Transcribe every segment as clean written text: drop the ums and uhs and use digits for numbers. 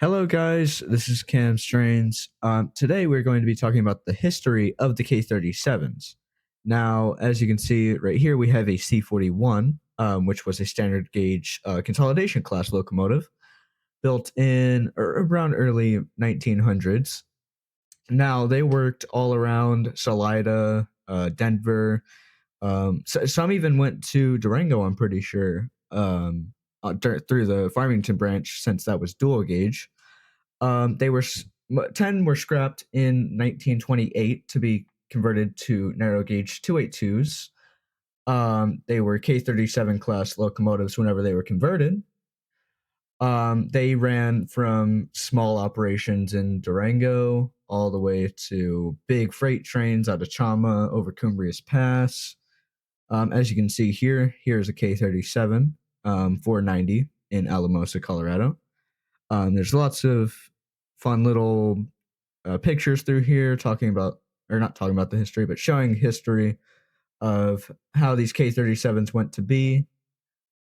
Hello, guys. This is Cam Strains. Today, we're going to be talking about the history of the K-37s. Now, as you can see right here, we have a C-41, which was a standard gauge consolidation class locomotive built in around early 1900s. Now, they worked all around Salida, Denver. Some even went to Durango, I'm pretty sure, through the Farmington branch, since that was dual gauge. They were 10 were scrapped in 1928 to be converted to narrow gauge 282s. They were K-37 class locomotives whenever they were converted. They ran from small operations in Durango all the way to big freight trains out of Chama over Cumbrious Pass. As you can see here, here's a K-37 490 in Alamosa, Colorado. There's lots of fun little pictures through here talking about, or not talking about the history, but showing history of how these K-37s went to be.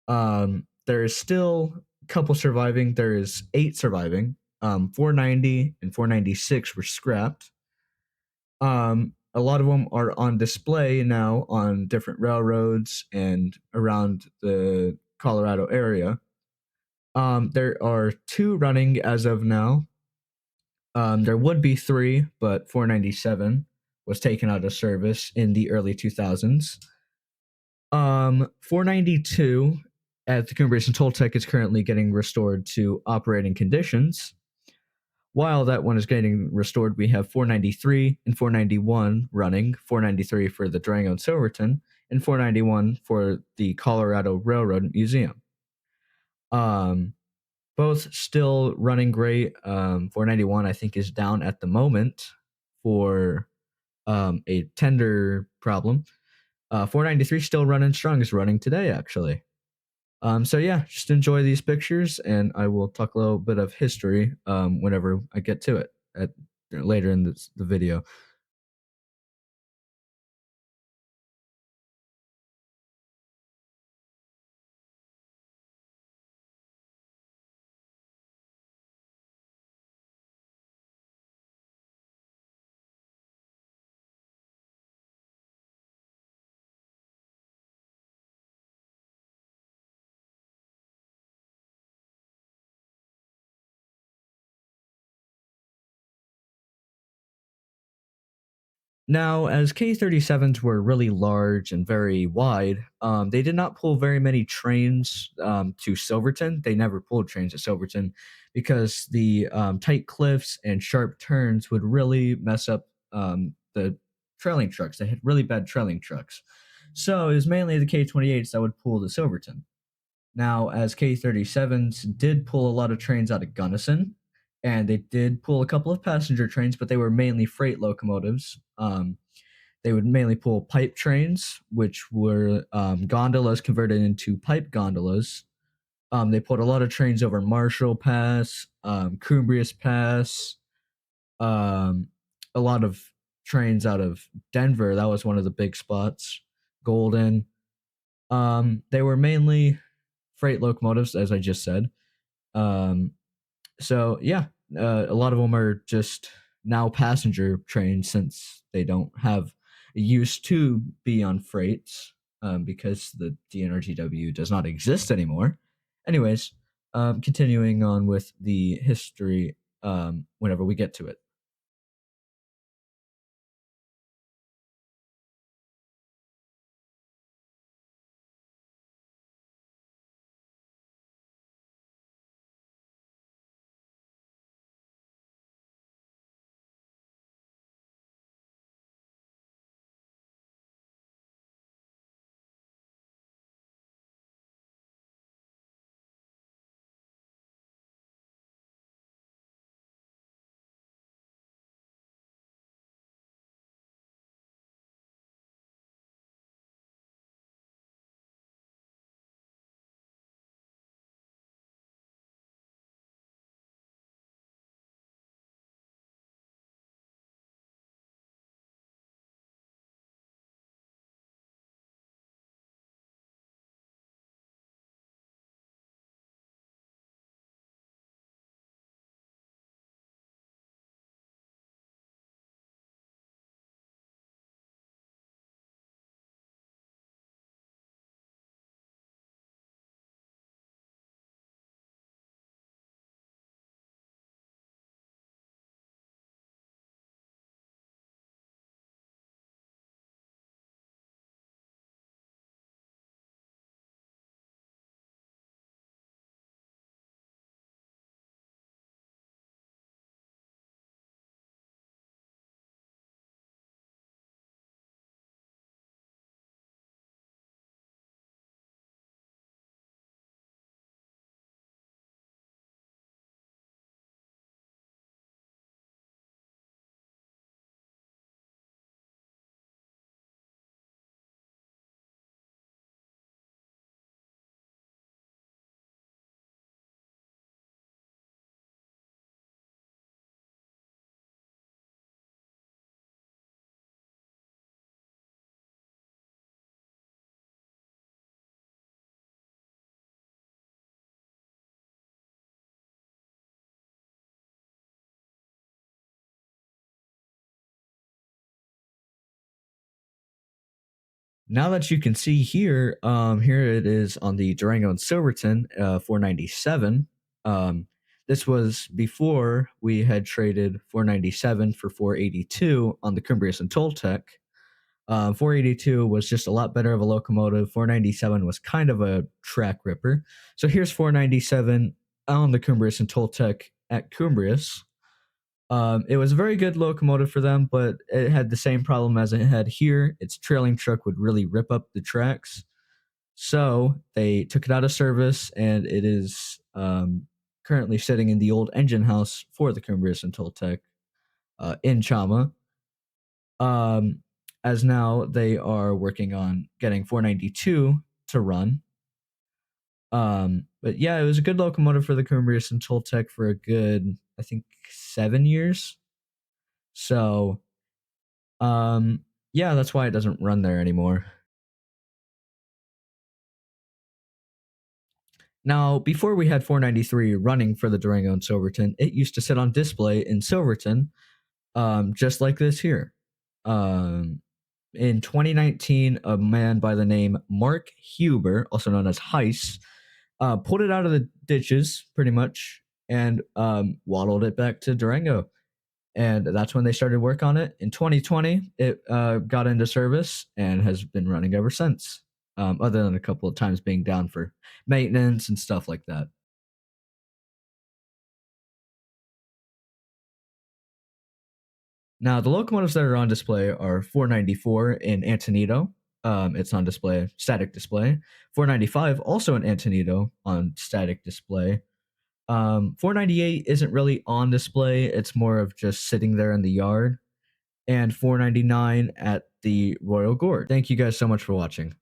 There is still a couple surviving. There is 8 surviving. 490 and 496 were scrapped. A lot of them are on display now on different railroads and around the Colorado area. There are 2 running as of now. There would be 3, but 497 was taken out of service in the early 2000s. 492 at the Cumbrious and Toltec is currently getting restored to operating conditions. While that one is getting restored, we have 493 and 491 running, 493 for the Durango and Silverton, and 491 for the Colorado Railroad Museum. Both still running great. 491, I think, is down at the moment for a tender problem. 493 still running strong, is running today, actually. So yeah, just enjoy these pictures, and I will talk a little bit of history whenever I get to it later in the video. Now, as K-37s were really large and very wide, they did not pull very many trains to Silverton. They never pulled trains at Silverton because the tight cliffs and sharp turns would really mess up the trailing trucks. They had really bad trailing trucks. So it was mainly the K-28s that would pull to Silverton. Now, as K-37s did pull a lot of trains out of Gunnison, and they did pull a couple of passenger trains, but they were mainly freight locomotives. They would mainly pull pipe trains, which were gondolas converted into pipe gondolas. They pulled a lot of trains over Marshall Pass, Cumbrious Pass, um, a lot of trains out of Denver. That was one of the big spots. Golden. They were mainly freight locomotives, as I just said. Um, so yeah, a lot of them are just now passenger trains since they don't have used to be on freights because the DNRTW does not exist anymore. Anyways, continuing on with the history whenever we get to it. Now that you can see here, here it is on the Durango and Silverton 497. This was before we had traded 497 for 482 on the Cumbrius and Toltec. 482 was just a lot better of a locomotive. 497 was kind of a track ripper. So here's 497 on the Cumbrius and Toltec at Cumbrius. It was a very good locomotive for them, but it had the same problem as it had here. Its trailing truck would really rip up the tracks. So they took it out of service, and it is currently sitting in the old engine house for the Cumbrius and Toltec in Chama. As now they are working on getting 492 to run. But yeah, it was a good locomotive for the Cumbrius and Toltec for a good, I think, 7 years. So, yeah, that's why it doesn't run there anymore. Now, before we had 493 running for the Durango and Silverton, it used to sit on display in Silverton, just like this here. In 2019, a man by the name Mark Huber, also known as Heiss, pulled it out of the ditches pretty much and waddled it back to Durango. And that's when they started work on it. In 2020, it got into service and has been running ever since, other than a couple of times being down for maintenance and stuff like that. Now, the locomotives that are on display are 494 in Antonito. It's on display, static display. 495, also in Antonito, on static display. 498 isn't really on display. It's more of just sitting there in the yard. And 499 at the Royal Gorge. Thank you guys so much for watching.